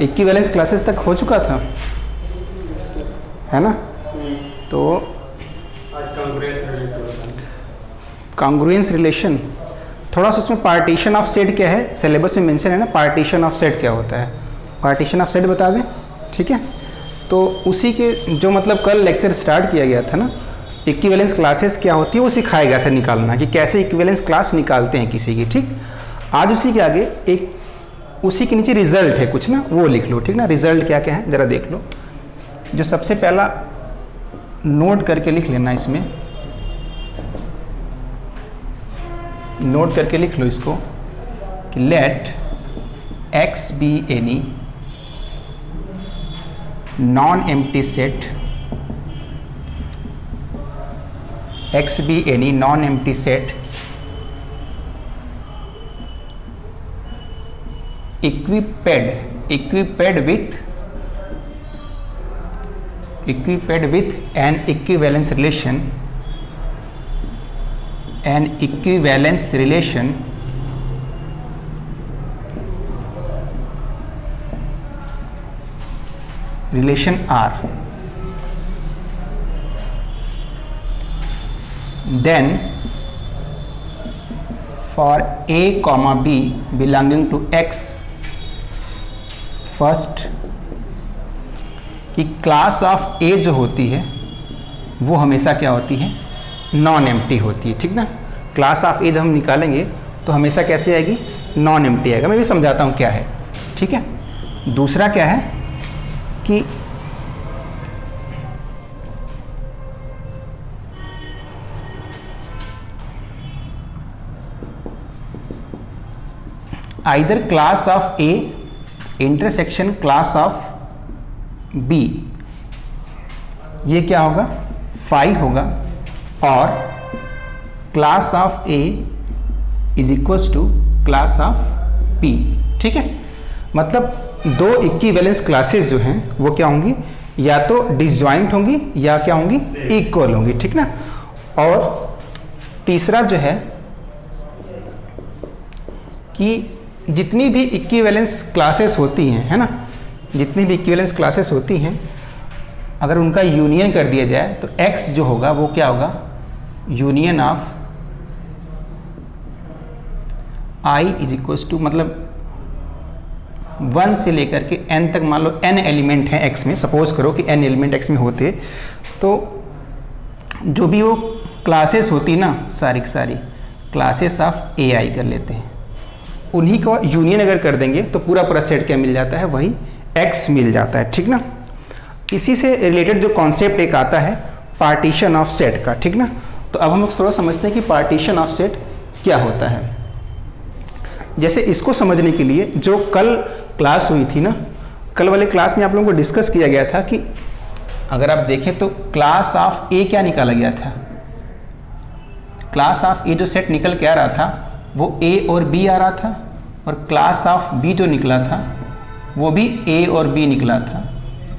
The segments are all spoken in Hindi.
इक्विवेलेंस क्लासेस तक हो चुका था, है ना? तो कॉन्ग्रुएंस रिलेशन, थोड़ा सा उसमें पार्टीशन ऑफ सेट क्या है, सिलेबस में मेंशन है ना, पार्टीशन ऑफ सेट क्या होता है, पार्टीशन ऑफ सेट बता दें, ठीक है? तो उसी के जो मतलब कल लेक्चर स्टार्ट किया गया था ना, इक्विवेलेंस क्लासेस क्या होती है वो सिखाया गया था निकालना, कि कैसे इक्विवेलेंस क्लास निकालते हैं किसी की, ठीक? आज उसी के आगे एक उसी के नीचे रिजल्ट है कुछ ना, वो लिख लो, ठीक ना? रिजल्ट क्या क्या है ज़रा देख लो। जो सबसे पहला नोट करके लिख लेना, इसमें नोट करके लिख लो इसको कि let X be any non empty set, X be any non empty set equipped with an equivalence relation R, then for A comma B belonging to X, first कि क्लास ऑफ ए जो होती है वो हमेशा क्या होती है, नॉन एम्प्टी होती है, ठीक ना? क्लास ऑफ ए जब हम निकालेंगे तो हमेशा कैसे आएगी, नॉन एम्प्टी आएगा। मैं भी समझाता हूँ क्या है, ठीक है? दूसरा क्या है कि either class of A intersection class of B, ये क्या होगा, फाई होगा, और class of A is equals to class of B, ठीक है? मतलब दो इक्विवेलेंस क्लासेस जो हैं वो क्या होंगी, या तो डिसजॉइंट होंगी या क्या होंगी, इक्वल होंगी, ठीक ना? और तीसरा जो है कि जितनी भी इक्विवेलेंस क्लासेस होती हैं, है ना, जितनी भी इक्विवेलेंस क्लासेस होती हैं अगर उनका यूनियन कर दिया जाए तो x जो होगा वो क्या होगा, union of i is equals to, मतलब 1 से लेकर के n तक, मान लो n एलिमेंट हैं x में, सपोज करो कि n एलिमेंट x में होते, तो जो भी वो क्लासेस होती ना, सारी की सारी क्लासेस ऑफ ai कर लेते हैं, उन्हीं को यूनियन अगर कर देंगे तो पूरा पूरा सेट क्या मिल जाता है, वही x मिल जाता है, ठीक ना? इसी से रिलेटेड जो कॉन्सेप्ट एक आता है पार्टीशन ऑफ सेट का, ठीक ना? तो अब हम लोग थोड़ा समझते हैं कि पार्टीशन ऑफ सेट क्या होता है। जैसे इसको समझने के लिए जो कल क्लास हुई थी ना, कल वाले क्लास में आप लोगों को डिस्कस किया गया था कि अगर आप देखें तो क्लास ऑफ ए क्या निकाला गया था, क्लास ऑफ ए जो सेट निकल के आ रहा था वो a और b आ रहा था, और क्लास ऑफ b जो निकला था वो भी a और b निकला था,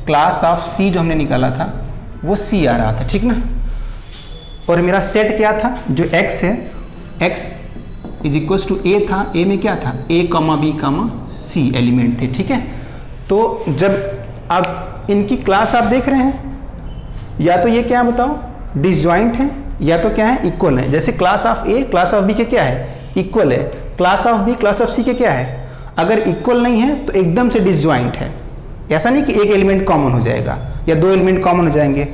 क्लास ऑफ c जो हमने निकाला था वो c आ रहा था, ठीक ना? और मेरा सेट क्या था, जो x है, x is equals to a था, a में क्या था, a कमा b कमा c एलिमेंट थे, ठीक है? तो जब आप इनकी क्लास आप देख रहे हैं, या तो ये क्या बताओ, डिसजॉइंट है, या तो क्या है, इक्वल है। जैसे class of A class of B के क्या है, इक्वल है, class of B class of C के क्या है, अगर इक्वल नहीं है तो एकदम से डिसजॉइंट है। ऐसा नहीं कि एक एलिमेंट कॉमन हो जाएगा या दो एलिमेंट कॉमन हो जाएंगे,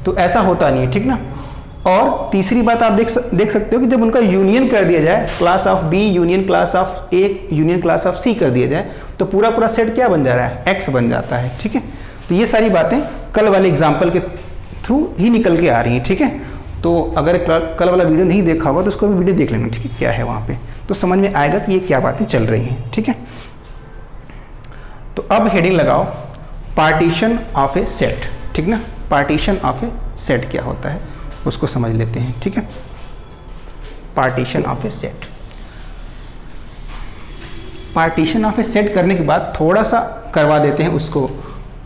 तो ऐसा होता नहीं है, ठीक ना? और तीसरी बात आप देख सकते हो कि जब उनका यूनियन कर दिया जाए, class of B union class of A union class of C कर दिया जाए, तो पूरा पूरा सेट क्या बन जा रहा है, एक्स बन जाता है, ठीक है? तो ये सारी बातें कल वाले एग्जाम्पल के थ्रू ही निकल के आ रही हैं, ठीक है? तो अगर कल वाला वीडियो नहीं देखा होगा तो उसको भी वीडियो देख लेना, ठीक है, क्या है वहाँ पे, तो समझ में आएगा कि ये क्या बातें चल रही हैं, ठीक है? तो अब हेडिंग लगाओ पार्टीशन ऑफ ए सेट, ठीक ना? पार्टीशन ऑफ ए सेट क्या होता है उसको समझ लेते हैं, ठीक है? Partition of A set, partition of A set करने के बाद थोड़ा सा करवा देते हैं उसको,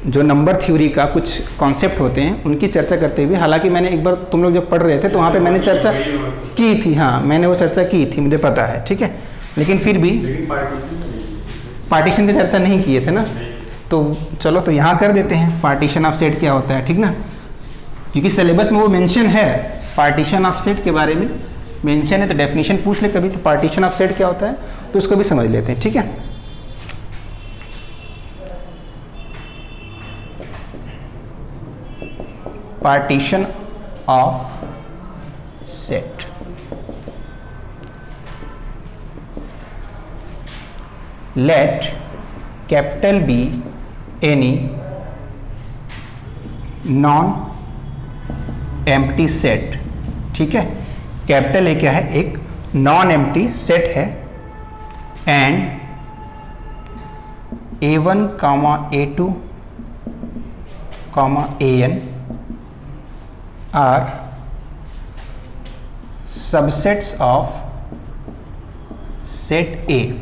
जो नंबर थ्योरी का कुछ कॉन्सेप्ट होते हैं उनकी चर्चा करते हुए। हालांकि मैंने एक बार तुम लोग जब पढ़ रहे थे तो वहाँ पे मैंने चर्चा की थी, हाँ मैंने वो चर्चा की थी, मुझे पता है, ठीक है? लेकिन फिर भी पार्टीशन की चर्चा नहीं किए थे ना, तो चलो तो यहाँ कर देते हैं पार्टीशन ऑफ सेट क्या होता है, ठीक ना, क्योंकि सिलेबस में वो मेंशन है पार्टीशन ऑफ सेट के बारे में मेंशन है, तो डेफिनेशन पूछ ले कभी तो पार्टीशन ऑफ सेट क्या होता है तो उसको भी समझ लेते हैं, ठीक है। Partition of set, let capital B any non empty set, ठीक है, कैपिटल ए क्या है, एक नॉन एम्प्टी सेट है, and A1, A2, AN are subsets of set A,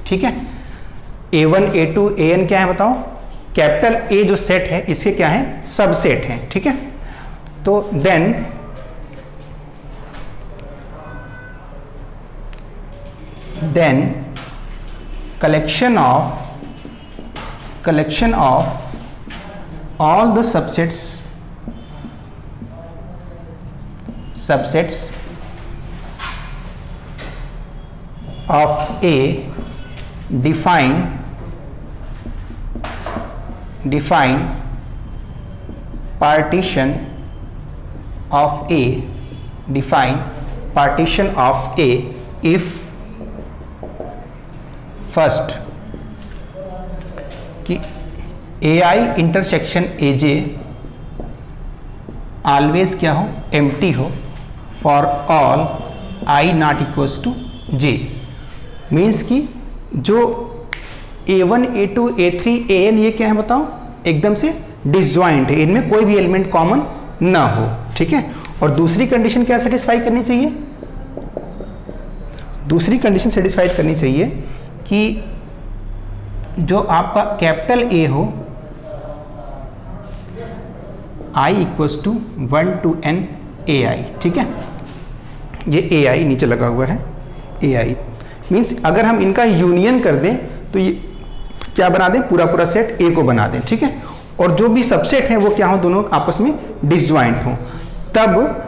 ठीक है। A1, A2, AN क्या है बताओ, कैपिटल ए जो सेट है इसके क्या है, सबसेट है, ठीक है। तो then collection of all the subsets of A define partition of A if first कि AI इंटरसेक्शन AJ ऑलवेज क्या हो, एम्प्टी हो for all I not equals to J, means कि जो A1, A2, A3, AN ये क्या है बताओ, एकदम से डिसजॉइंट है, इनमें कोई भी एलिमेंट कॉमन ना हो, ठीक है। और दूसरी कंडीशन क्या सेटिस्फाई करनी चाहिए, दूसरी कंडीशन सेटिस्फाइड करनी चाहिए कि जो आपका कैपिटल ए हो I equals to 1 to n AI, ठीक है। ये AI नीचे लगा हुआ है, AI मीन्स अगर हम इनका यूनियन कर दें तो ये क्या बना दें, पूरा पूरा सेट ए को बना दें, ठीक है। और जो भी सबसेट है वो क्या हो, दोनों आपस में डिसजॉइंट हो, तब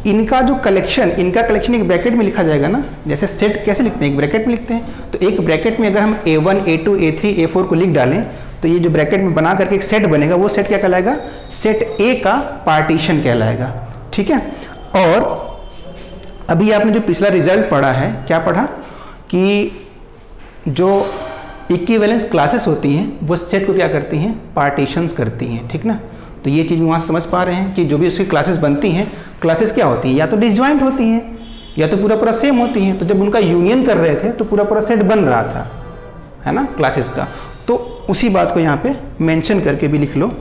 इनका जो कलेक्शन, इनका कलेक्शन एक ब्रैकेट में लिखा जाएगा ना, जैसे सेट कैसे लिखते हैं, एक ब्रैकेट में लिखते हैं, तो एक ब्रैकेट में अगर हम A1, A2, A3, A4 को लिख डालें तो ये जो ब्रैकेट में बना करके एक सेट बनेगा, वो सेट क्या कहलाएगा, सेट ए का पार्टीशन कहलाएगा, ठीक है। और अभी आपने जो पिछला रिजल्ट पढ़ा है, क्या पढ़ा कि जो इक्विवेलेंस क्लासेस होती हैं वो सेट को क्या करती हैं, पार्टीशंस करती हैं, ठीक ना। तो ये चीज़ वहाँ से समझ पा रहे हैं कि जो भी उसकी क्लासेस बनती हैं, क्लासेस क्या होती हैं, या तो डिसजॉइंट होती हैं या तो पूरा पूरा सेम होती हैं। तो जब उनका यूनियन कर रहे थे तो पूरा पूरा सेट बन रहा था, है ना, क्लासेस का। तो उसी बात को यहाँ पे मेंशन करके भी लिख लो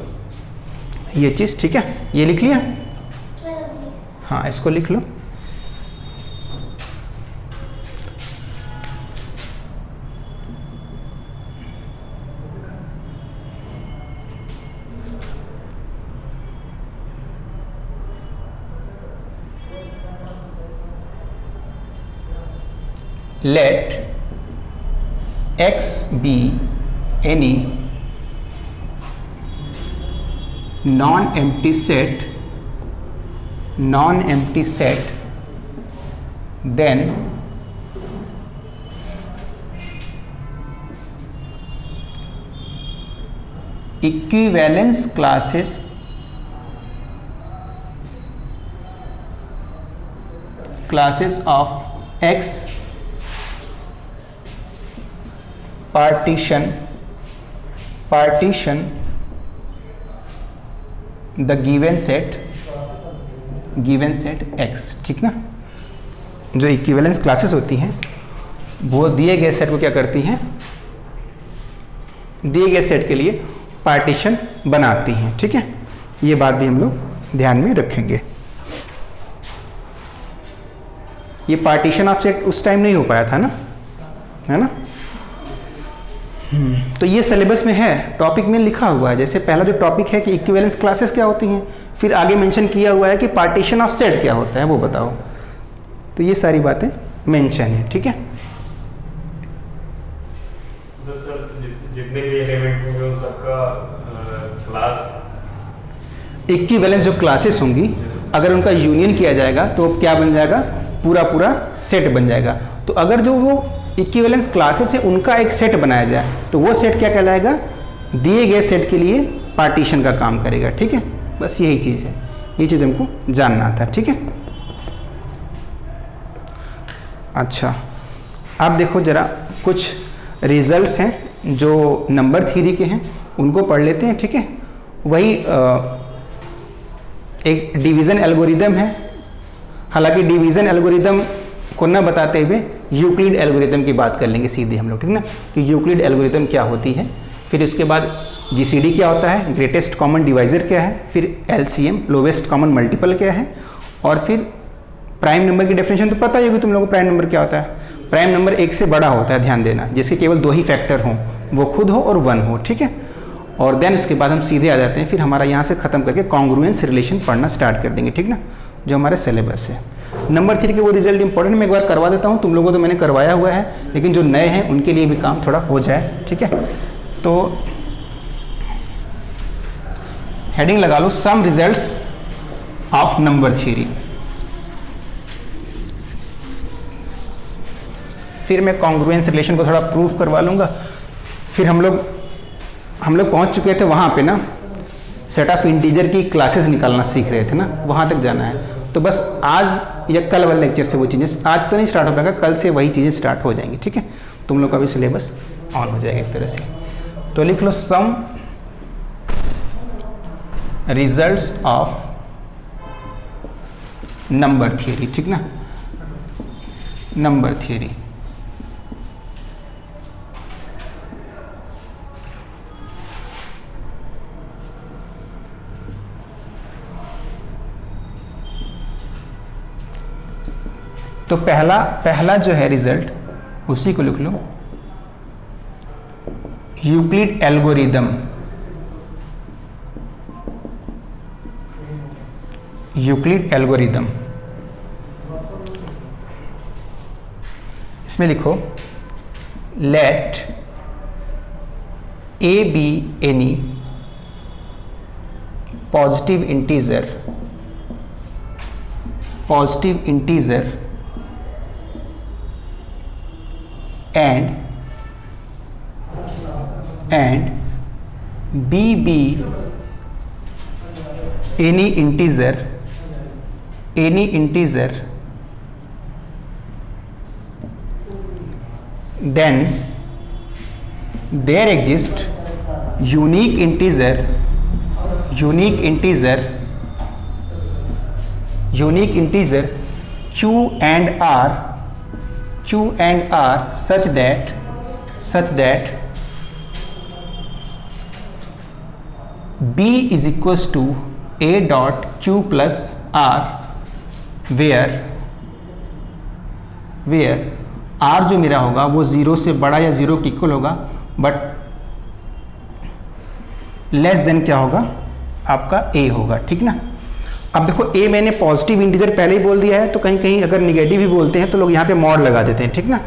ये चीज़, ठीक है। ये लिख लिया, हाँ इसको लिख लो। Let X be any non-empty set, then equivalence classes of X partition the given set X, ठीक ना। जो इक्विवेलेंस क्लासेस होती हैं वो दिए गए सेट को क्या करती हैं, दिए गए सेट के लिए पार्टीशन बनाती हैं, ठीक है। ये बात भी हम लोग ध्यान में रखेंगे। ये पार्टीशन ऑफ सेट उस टाइम नहीं हो पाया था ना, है ना। तो ये सिलेबस में है, टॉपिक में लिखा हुआ है। जैसे पहला जो टॉपिक है कि इक्विवेलेंस क्लासेस क्या होती हैं, फिर आगे मेंशन किया हुआ है कि पार्टीशन ऑफ सेट क्या होता है वो बताओ। तो ये सारी बातें मेंशन है, ठीक है। सर जैसे जितने भी एलिमेंट होंगे उन सबका क्लास इक्विवेलेंस जो क्लासेस होंगी अगर उनका यूनियन किया जाएगा तो क्या बन जाएगा, पूरा पूरा सेट बन जाएगा। तो अगर जो वो इक्विवेलेंस क्लासेस है उनका एक सेट बनाया जाए तो वो सेट क्या कहलाएगा, दिए गए सेट के लिए पार्टीशन का काम करेगा। ठीक है, बस यही चीज़ है, ये चीज़ हमको जानना था। ठीक है, अच्छा अब देखो जरा कुछ रिजल्ट्स हैं जो नंबर थ्योरी के हैं उनको पढ़ लेते हैं। ठीक है, वही एक डिवीज़न एल्गोरिदम है, हालांकि डिवीज़न एल्गोरिदम को न बताते हुए यूक्लिड एल्गोरिदम की बात कर लेंगे सीधे हम लोग, ठीक ना, कि यूक्लिड एल्गोरिदम क्या होती है, फिर उसके बाद जीसीडी क्या होता है, ग्रेटेस्ट कॉमन डिवाइज़र क्या है, फिर एलसीएम लोवेस्ट कॉमन मल्टीपल क्या है, और फिर प्राइम नंबर की डेफिनेशन तो पता ही होगी तुम लोगों को। प्राइम नंबर क्या होता है, प्राइम नंबर एक से बड़ा होता है, ध्यान देना, जिसके केवल दो ही फैक्टर हों, वो खुद हो और वन हो। ठीक है, और देन उसके बाद हम सीधे आ जाते हैं, फिर हमारा यहाँ से ख़त्म करके कॉन्ग्रुएंस रिलेशन पढ़ना स्टार्ट कर देंगे। ठीक ना, जो हमारे सिलेबस है। नंबर थ्री के वो रिजल्ट इंपॉर्टेंट मैं एक बार करवा देता हूँ, तुम लोगों को तो मैंने करवाया हुआ है, लेकिन जो नए हैं उनके लिए भी काम थोड़ा हो जाए। ठीक है, तो हेडिंग लगा लो सम रिजल्ट्स ऑफ नंबर थ्योरी। फिर मैं कॉन्ग्रुएंस रिलेशन को थोड़ा प्रूफ करवा लूँगा। फिर हम लोग पहुँच चुके थे वहाँ पे ना, सेट ऑफ इंटीजर की क्लासेस निकालना सीख रहे थे ना, वहाँ तक जाना है। तो बस आज या कल वाले लेक्चर से वो चीज़ें, आज तो नहीं स्टार्ट हो पाएगा, कल से वही चीज़ें स्टार्ट हो जाएंगी। ठीक है, तुम लोग का भी सिलेबस ऑन हो जाएगा एक तरह से। तो लिख लो सम रिजल्ट्स ऑफ नंबर थियरी। ठीक ना, नंबर थियरी। तो पहला जो है रिजल्ट उसी को लिख लो, यूक्लिड एल्गोरिदम। यूक्लिड एल्गोरिदम, इसमें लिखो let A be any positive integer and b be any integer then there exists unique integer q and r such that b is equals to a dot q plus r where r जो मेरा होगा वो 0 से बड़ा या 0 के इक्वल होगा, बट लेस देन क्या होगा आपका a होगा। ठीक ना, अब देखो a मैंने पॉजिटिव इंटीजर पहले ही बोल दिया है, तो कहीं कहीं अगर निगेटिव भी बोलते हैं तो लोग यहाँ पे मॉड लगा देते हैं। ठीक ना,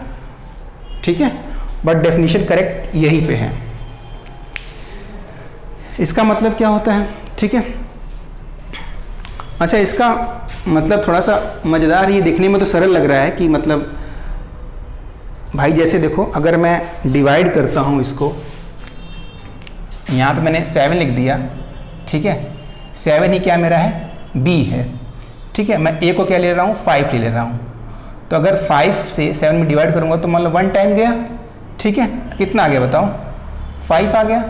ठीक है, बट डेफिनेशन करेक्ट यहीं पे है। इसका मतलब क्या होता है, ठीक है। अच्छा, इसका मतलब थोड़ा सा मज़ेदार, ये देखने में तो सरल लग रहा है कि मतलब भाई जैसे देखो अगर मैं डिवाइड करता हूँ इसको, यहाँ पे मैंने 7 लिख दिया। ठीक है, 7 ही क्या मेरा है, b है। ठीक है, मैं a को क्या ले रहा हूँ, 5 ले रहा हूँ। तो अगर 5 से 7 में डिवाइड करूँगा तो मान लो 1 टाइम गया। ठीक है, कितना आ गया बताओ, 5 आ गया।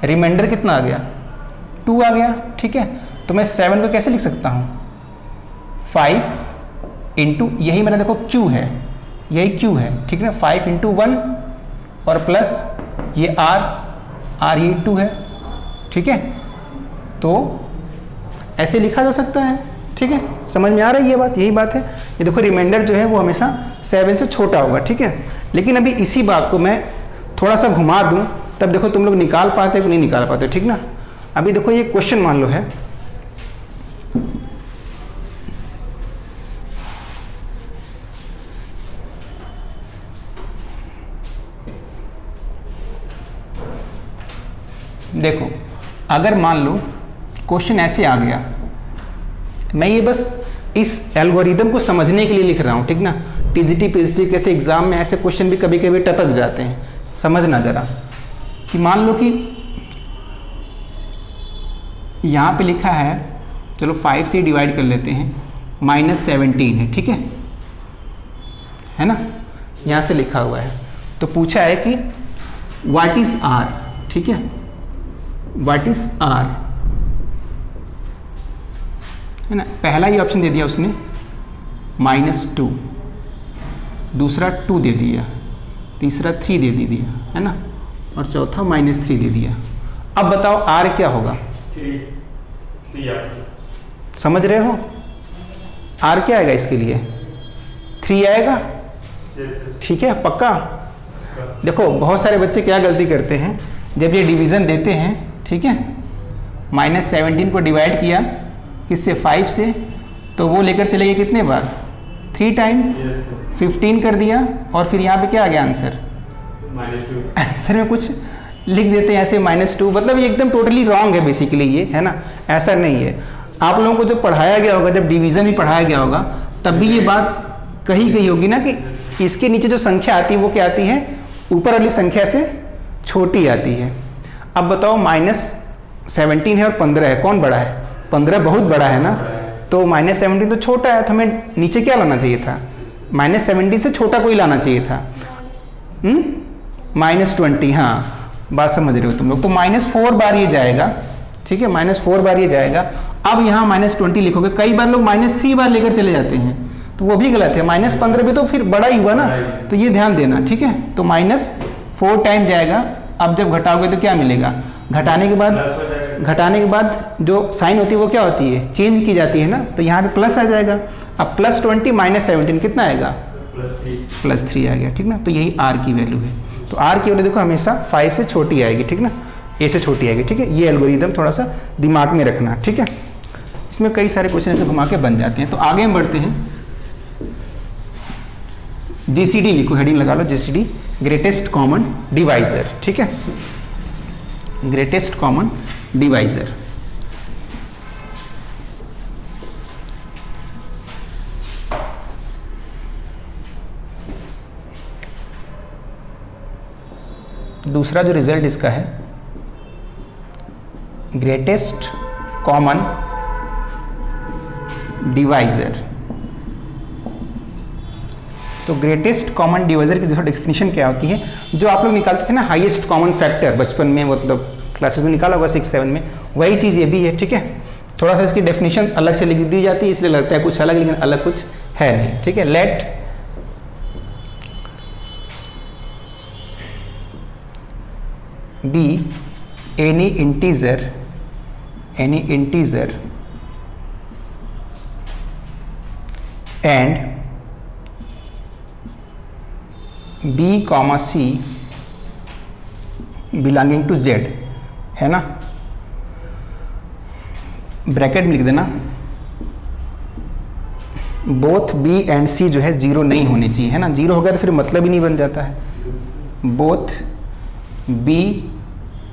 रिमाइंडर कितना आ गया, 2 आ गया। ठीक है, तो मैं 7 को कैसे लिख सकता हूँ, 5 इंटू, यही मेरा देखो q है, यही q है। ठीक है ना, 5 इंटू 1 और प्लस ये r ये 2 है। ठीक है, तो ऐसे लिखा जा सकता है। ठीक है, समझ में आ रहा है ये बात, यही बात है। ये देखो रिमाइंडर जो है वो हमेशा 7 से छोटा होगा। ठीक है, लेकिन अभी इसी बात को मैं थोड़ा सा घुमा दूं, तब देखो तुम लोग निकाल पाते हो कि नहीं निकाल पाते हो। ठीक ना, अभी देखो ये क्वेश्चन मान लो है, देखो अगर मान लो क्वेश्चन ऐसे आ गया, मैं ये बस इस एल्गोरिदम को समझने के लिए लिख रहा हूँ, ठीक ना। टीजीटी पीएचडी कैसे एग्जाम में ऐसे क्वेश्चन भी कभी कभी टपक जाते हैं, समझना ज़रा। कि मान लो कि यहाँ पे लिखा है, चलो 5 से डिवाइड कर लेते हैं, -17 है, ठीक है ना, यहाँ से लिखा हुआ है। तो पूछा है कि व्हाट इज आर, ठीक है, व्हाट इज आर, है ना। पहला ही ऑप्शन दे दिया उसने -2, दूसरा 2 दे दिया, तीसरा 3 दे दिया, है ना, और चौथा -3 दे दिया। अब बताओ आर क्या होगा? 3 सी आर। समझ रहे हो? आर क्या आएगा इसके लिए? 3 आएगा, ठीक है, पक्का। देखो बहुत सारे बच्चे क्या गलती करते हैं, जब ये डिवीज़न देते हैं, ठीक है, -17 को डिवाइड किया किससे? 5 से, तो वो लेकर चले गए कितने बार? 3 टाइम, 15 कर दिया, और फिर यहाँ पे क्या आ गया आंसर? -2। आंसर में कुछ लिख देते हैं ऐसे -2, मतलब ये एकदम टोटली रॉन्ग है बेसिकली ये, है ना। ऐसा नहीं है। आप लोगों को जो पढ़ाया गया होगा, जब डिवीज़न ही पढ़ाया गया होगा, तब भी ये बात कही गई होगी ना कि इसके नीचे जो संख्या आती है वो क्या आती है? ऊपर वाली संख्या से छोटी आती है। अब बताओ -17 है और 15 है, कौन बड़ा है? 15 बहुत बड़ा है ना, तो -17 तो छोटा है, तो हमें नीचे क्या लाना चाहिए था? -17 से छोटा कोई लाना चाहिए था, -20। हाँ, बात समझ रहे हो तुम लोग। तो -4 बार ये जाएगा, ठीक है, -4 बार ये जाएगा। अब यहाँ -20 लिखोगे, कई बार लोग -3 बार लेकर चले जाते हैं, तो वो भी गलत है। -15 भी तो फिर बड़ा ही हुआ ना, तो ये ध्यान देना, ठीक है। तो -4 टाइम जाएगा। अब जब घटाओगे तो क्या मिलेगा? घटाने के बाद जो साइन होती है वो क्या होती है? चेंज की जाती है ना, तो यहाँ पे प्लस आ जाएगा। अब +20 -17 कितना आएगा? +3 आ गया, ठीक ना। तो यही आर की वैल्यू है। तो आर की वैल्यू देखो हमेशा 5 से छोटी आएगी, ठीक ना, ए से छोटी आएगी, ठीक है। ये एल्गोरिदम थोड़ा सा दिमाग में रखना, ठीक है। इसमें कई सारे क्वेश्चन ऐसे घुमा के बन जाते हैं। तो आगे हम बढ़ते हैं। जीसीडी लिखो, हेडिंग लगा लो, जीसीडी ग्रेटेस्ट कॉमन डिवाइजर, ठीक है, ग्रेटेस्ट कॉमन डिवाइजर। दूसरा जो रिजल्ट इसका है, ग्रेटेस्ट कॉमन डिवाइजर। तो ग्रेटेस्ट कॉमन डिवाइजर की जो डेफिनेशन क्या होती है, जो आप लोग निकालते थे ना हाईएस्ट कॉमन फैक्टर बचपन में, मतलब क्लासेस में निकाला होगा 6-7 में, वही चीज़ ये भी है, ठीक है। थोड़ा सा इसकी डेफिनेशन अलग से लिख दी जाती है, इसलिए लगता है कुछ अलग, लेकिन अलग कुछ है नहीं, ठीक है। लेट बी एनी इंटीजर and B, C belonging to Z, है ना। ब्रैकेट में लिख देना, बोथ B एंड C जो है 0 नहीं होने चाहिए, है ना। 0 हो गया तो फिर मतलब ही नहीं बन जाता है। Both B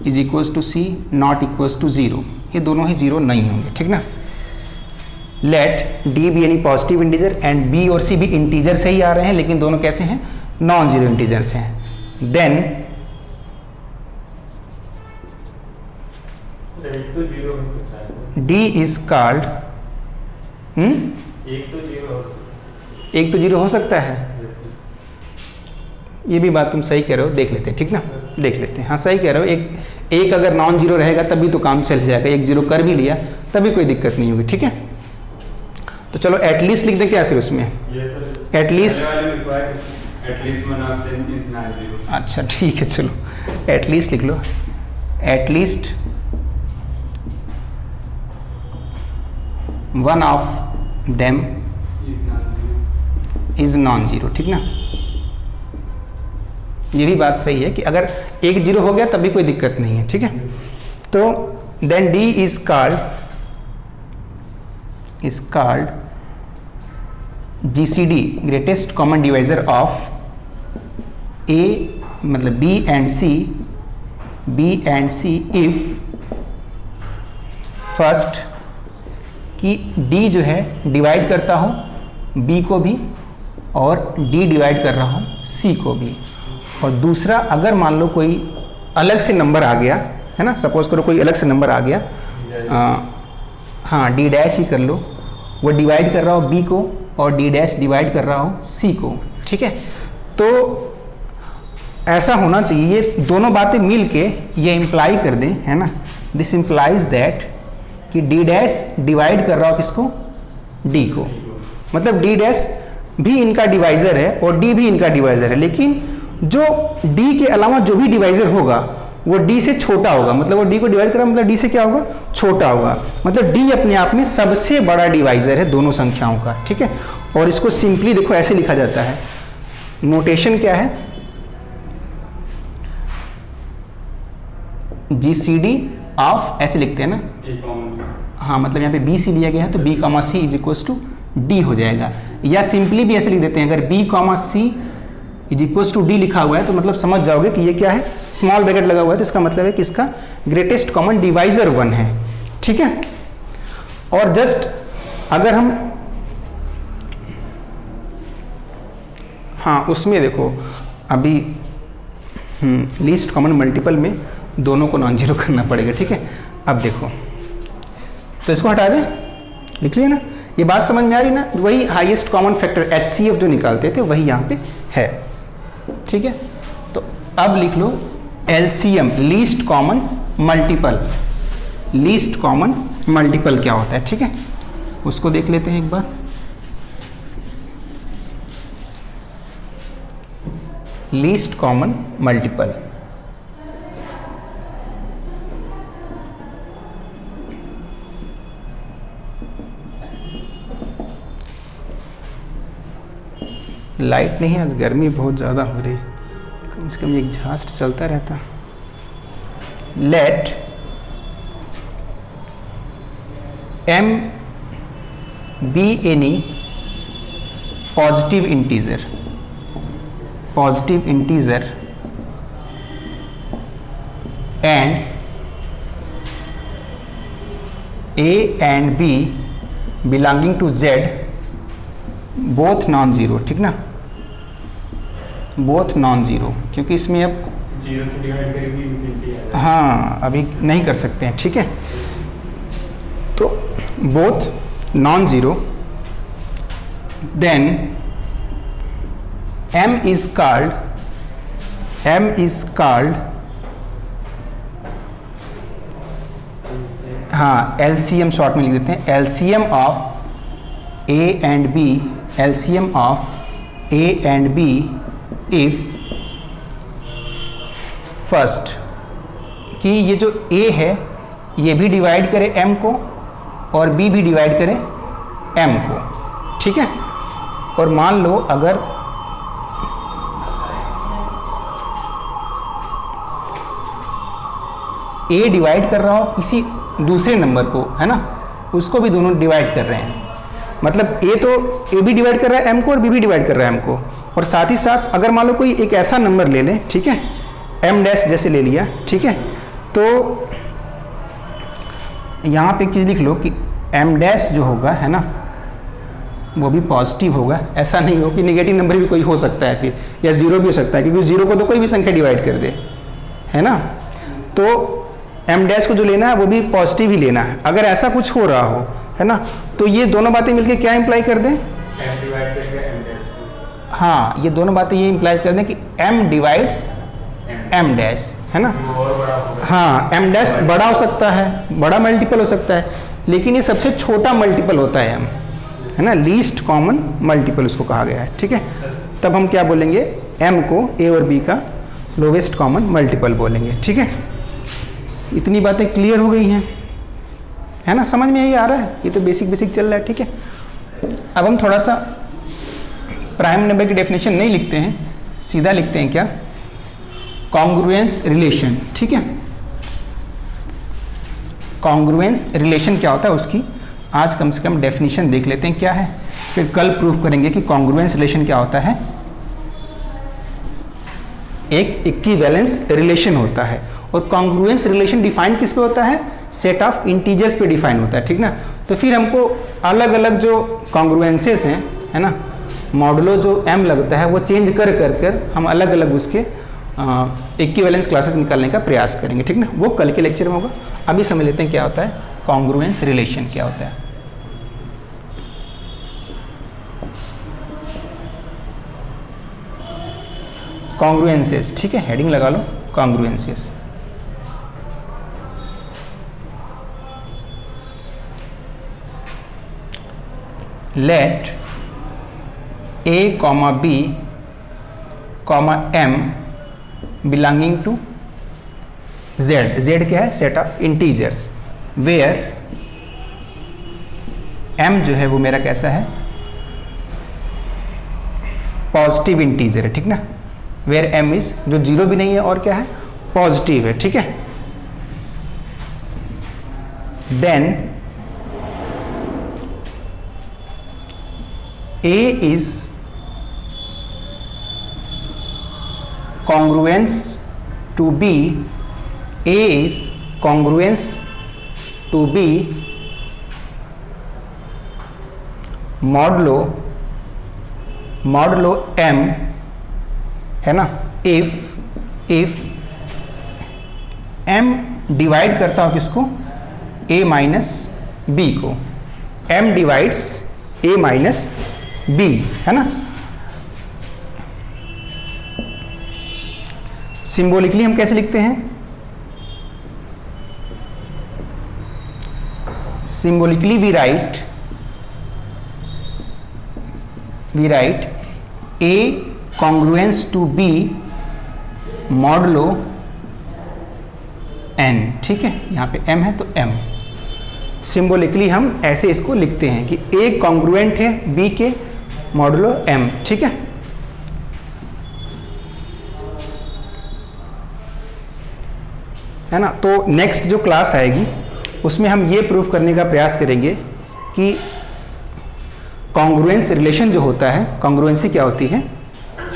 = C not equals to 0, ये दोनों ही 0 नहीं होंगे, ठीक ना। Let D be any positive integer and B और C भी इंटीजर से ही आ रहे हैं, लेकिन दोनों कैसे हैं? नॉन जीरो इंटीजर्स हैं। देन D इज कॉल्ड, एक तो जीरो हो सकता है, ये भी बात तुम सही कह रहे हो, देख लेते हैं, ठीक ना, देख लेते हैं। हाँ सही कह रहे हो, एक अगर नॉन जीरो रहेगा तभी तो काम चल जाएगा, एक जीरो कर भी लिया तभी कोई दिक्कत नहीं होगी, ठीक है। तो चलो एटलीस्ट लिख दें क्या फिर उसमें? एटलीस्ट अच्छा ठीक है, चलो एटलीस्ट लिख लो, at least one of them is non zero, ठीक ना। ये भी बात सही है कि अगर एक जीरो हो गया तब भी कोई दिक्कत नहीं है, ठीक है। तो then D is called GCD greatest common divisor of A मतलब B and C B and C if first कि डी जो है डिवाइड करता हो बी को भी और डी डिवाइड कर रहा हूँ सी को भी, और दूसरा अगर मान लो कोई अलग से नंबर आ गया है ना, सपोज करो कोई अलग से नंबर आ गया, हाँ डी डैश ही कर लो, वो डिवाइड कर रहा हो बी को और डी डैश डिवाइड कर रहा हो सी को, ठीक है। तो ऐसा होना चाहिए, ये दोनों बातें मिल के ये इम्प्लाई कर दें, है ना, दिस इम्प्लाइज दैट कि डी डैश डिवाइड कर रहा हो किसको, डी को, मतलब डी डैश भी इनका डिवाइज़र है और डी भी इनका डिवाइज़र है, लेकिन जो डी के अलावा जो भी डिवाइज़र होगा वो डी से छोटा होगा, मतलब वो डी को डिवाइड करा मतलब डी से क्या होगा, छोटा होगा, मतलब डी अपने आप में सबसे बड़ा डिवाइज़र है दोनों संख्याओं का, ठीक है। और इसको सिंपली देखो ऐसे लिखा जाता है, नोटेशन क्या है, GCD ऑफ, ऐसे लिखते हैं ना, हाँ मतलब यहाँ पे बी सी लिया गया है तो B comma C is equals to D हो जाएगा, या सिंपली भी ऐसे लिख देते हैं, अगर B comma C is equals to D लिखा हुआ है तो मतलब समझ जाओगे कि ये क्या है, स्मॉल ब्रैकेट लगा हुआ है तो इसका मतलब है कि इसका ग्रेटेस्ट कॉमन डिवाइजर 1 है, ठीक है। और जस्ट अगर हम हाँ उसमें देखो अभी लीस्ट कॉमन मल्टीपल में दोनों को नॉन जीरो करना पड़ेगा, ठीक है। अब देखो तो इसको हटा दें, लिख लिया ना, ये बात समझ में आ रही ना, वही हाईएस्ट कॉमन फैक्टर HCF जो निकालते थे वही यहाँ पे है, ठीक है। तो अब लिख लो LCM least common multiple, least common multiple क्या होता है, ठीक है, उसको देख लेते हैं एक बार। लीस्ट कॉमन मल्टीपल, लाइट नहीं है आज, गर्मी बहुत ज़्यादा हो रही, कम से कम एक झांस्ट चलता रहता। Let m be any positive integer, positive integer and a and b belonging to z both non zero, ठीक ना, बोथ नॉन जीरो, क्योंकि इसमें अब जीरो से डिवाइड करेंगे इनफिनिटी आ जाएगा, हाँ अभी नहीं कर सकते हैं, ठीक है। तो both non zero, then m is called हाँ LCM शॉर्ट में लिख देते हैं, LCM of A and B, LCM of A and B if first कि ये जो A है ये भी डिवाइड करे M को और B भी डिवाइड करे M को, ठीक है। और मान लो अगर A डिवाइड कर रहा हो किसी दूसरे नंबर को, है ना, उसको भी दोनों डिवाइड कर रहे हैं, मतलब A भी डिवाइड कर रहा है M को और B भी डिवाइड कर रहा है M को, और साथ ही साथ अगर मान लो कोई एक ऐसा नंबर ले लें, ठीक है, M डैश जैसे ले लिया, ठीक है, तो यहाँ पे एक चीज़ लिख लो कि M डैश जो होगा, है ना, वो भी पॉजिटिव होगा, ऐसा नहीं हो कि नेगेटिव नंबर भी कोई हो सकता है फिर, या ज़ीरो भी हो सकता है, क्योंकि ज़ीरो को तो कोई भी संख्या डिवाइड कर दे, है ना। तो M डैश को जो लेना है वो भी पॉजिटिव ही लेना है, अगर ऐसा कुछ हो रहा हो, है ना, तो ये दोनों बातें मिलके क्या इंप्लाई कर दें, M डिवाइड करेंगे M डैश को, हाँ ये दोनों बातें ये इंप्लाई कर दें कि M डिवाइड्स M डैश, है ना, और बड़ा होगा, हाँ M डैश बड़ा हो सकता है, बड़ा मल्टीपल हो सकता है, लेकिन ये सबसे छोटा मल्टीपल होता है M, है ना, लीस्ट कॉमन मल्टीपल उसको कहा गया है, ठीक है। तब हम क्या बोलेंगे, M को A और B का लोवेस्ट कॉमन मल्टीपल बोलेंगे, ठीक है। इतनी बातें क्लियर हो गई हैं, है ना, समझ में यही आ रहा है, ये तो बेसिक चल रहा है, ठीक है। अब हम थोड़ा सा प्राइम नंबर की डेफिनेशन नहीं लिखते हैं, सीधा लिखते हैं क्या, कॉन्ग्रुएंस रिलेशन, ठीक है। कॉन्ग्रुएंस रिलेशन क्या होता है उसकी आज कम से कम डेफिनेशन देख लेते हैं क्या है, फिर कल प्रूफ करेंगे कि कॉन्ग्रुएंस रिलेशन क्या होता है। एक इक्विवेलेंस रिलेशन होता है और कॉन्ग्रुएंस रिलेशन डिफाइन किस पे होता है, सेट ऑफ इंटीजर्स पे डिफाइन होता है, ठीक ना। तो फिर हमको अलग अलग जो कॉन्ग्रुएंसेस हैं, है ना, मॉडुलो जो m लगता है वो चेंज कर हम अलग अलग उसके इक्विवेलेंस क्लासेस निकालने का प्रयास करेंगे, ठीक ना। वो कल के लेक्चर में होगा। अभी समझ लेते हैं क्या होता है कॉन्ग्रुएंस रिलेशन, क्या होता है। कॉन्ग्रुएंसेस, ठीक है, हेडिंग लगा लो congruences. Let a, b, m belonging to z, z क्या है, set of integers, where m जो है वो मेरा कैसा है, पॉजिटिव इंटीजर है, ठीक ना। वेयर m इज, जो जीरो भी नहीं है और क्या है, पॉजिटिव है, ठीक है। Then a is congruence to b, a is congruence to b modulo m, है ना, if m डिवाइड करता हूँ किसको, a माइनस b को, m divides a minus b, है ना। सिंबॉलिकली हम कैसे लिखते हैं, symbolically we write a congruence to b modulo n, ठीक है। यहाँ पे m है तो m, सिंबॉलिकली हम ऐसे इसको लिखते हैं कि a कॉन्ग्रुएंट है b के मॉडुलो m, ठीक है। है ना। तो नेक्स्ट जो क्लास आएगी उसमें हम ये प्रूफ करने का प्रयास करेंगे कि कॉन्ग्रुएंस रिलेशन जो होता है, कॉन्ग्रुएंसी क्या होती है,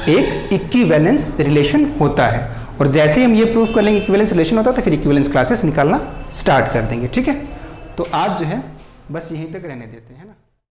एक इक्विवेलेंस रिलेशन होता है। और जैसे ही हम ये प्रूफ कर लेंगे इक्विवेलेंस रिलेशन होता है तो फिर इक्विवेलेंस क्लासेस निकालना स्टार्ट कर देंगे, ठीक है। तो आज जो है बस यहीं तक रहने देते हैं ना।